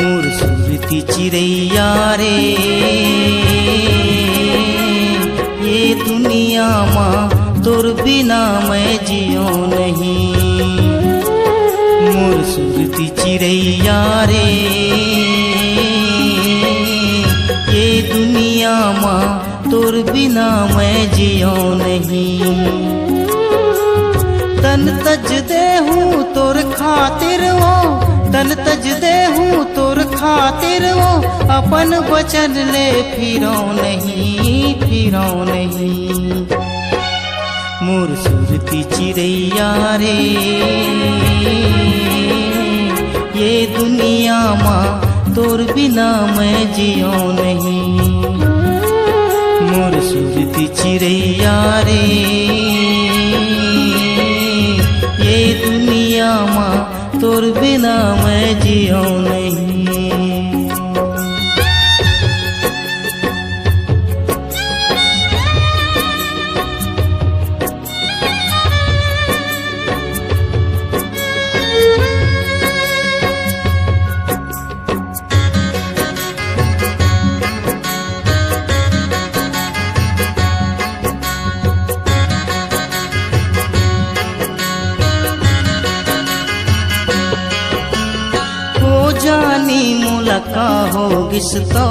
मोर सुरती चिड़ैया रे ये दुनिया माँ तोर बिना मैं जियो नहीं। मोर सुरती चिड़ैया रे ये दुनिया माँ तोर बिना मैं जियो नहीं। तन तज दे हूँ तोर खातिर वो, तन तज दे हूँ तोर खातिर वो, अपन वचन ले फिरो नहीं, फिरो नहीं। मोर सुरती चिड़ैया रे ये दुनिया माँ तोर बिना मैं जियो नहीं। मोर सुरती चिड़ैया रे ये दुनिया माँ तोर बिना मैं जियो नहीं। जानी मुलका होगिस तो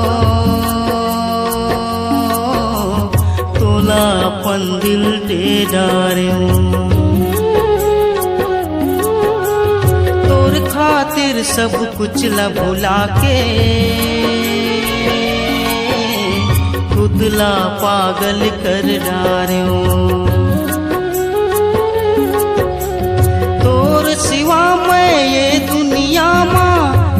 तोला अपन दिल दे डार्यो। तोर खातिर सब कुछ ला भुला के खुद ला पागल कर डार्यो। तोर सिवा मैं ये दुनिया माँ,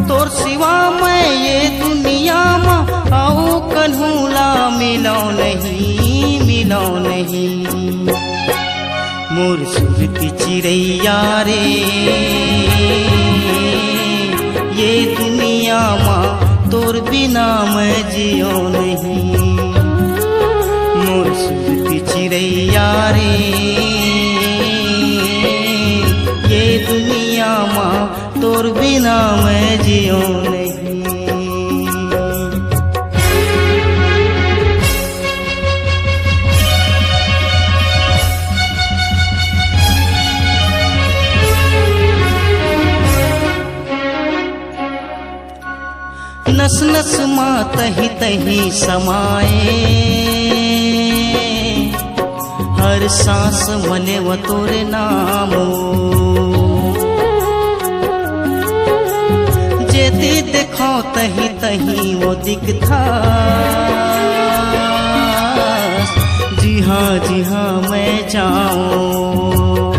तोर सिवा मैं ये दुनिया माँ आओ कन्हूला मिलो नहीं, मिलो नहीं। मोर सुरती चिड़ैया रे ये दुनिया माँ तोर बिना मैं जियो नहीं। मोर सुरती चिड़ैया रे ये दुनिया माँ तोर बिना मैं जियो नहीं। नस नस माँ तही तही समाए, हर सांस मने वो तोरे नामो। जेती देखो तही तही वो दिखता, जी हाँ मैं जाऊं।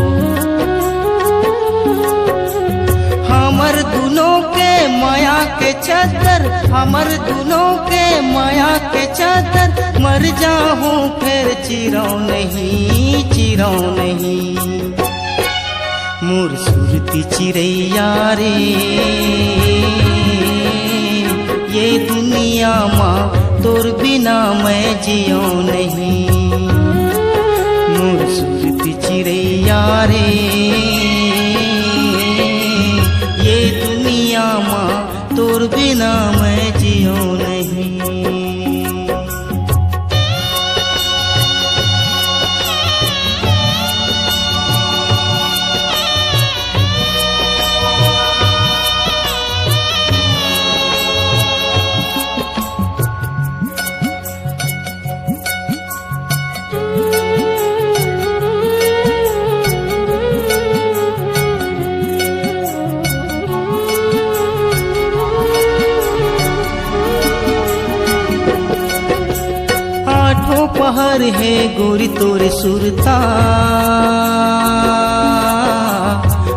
हमर दोनों के माया के चादर, हमर दोनों के माया के चादर मर जाऊं फिर चिरो नहीं, चिरो नहीं। मोर सुरती चिड़ैया रे ये दुनिया माँ तोर बिना मैं जियो नहीं। मोर सुरती चिड़ैया रे ये दुनिया माँ तोर बिना मैं जियो नहीं। पहर है गोरी तोरे सुरता,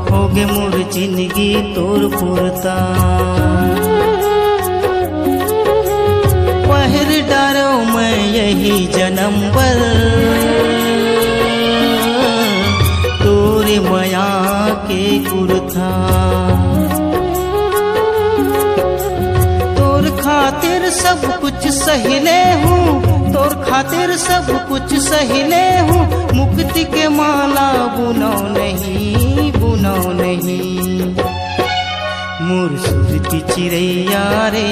होगे मोर जिंदगी तोर पुरता। पहर डारो मैं यही जन्म भर तोरे माया के कुर्ता। तोर खातिर सब कुछ सहिले हूँ, तोर खातिर सब कुछ सहिले हूँ। मुक्ति के माला बुनो नहीं, बुनो नहीं। मोर सुरती चिड़ैया रे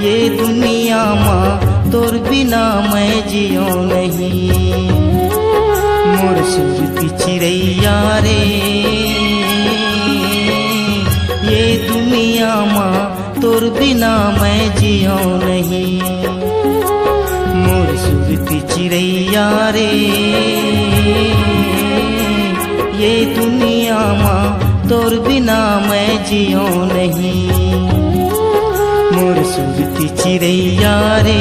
ये दुनिया माँ तोर बिना मैं जियो नहीं। मोर सुरती चिड़ैया रे ये दुनिया माँ तोर बिना मैं जियो नहीं। मोर सुरती चिड़ैया रे ये दुनिया माँ तोर बिना मैं जियो नहीं। मोर सुरती चिड़ैया रे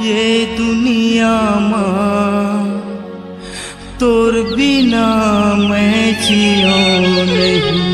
ये दुनिया माँ तोर बिना मैं जियो नहीं।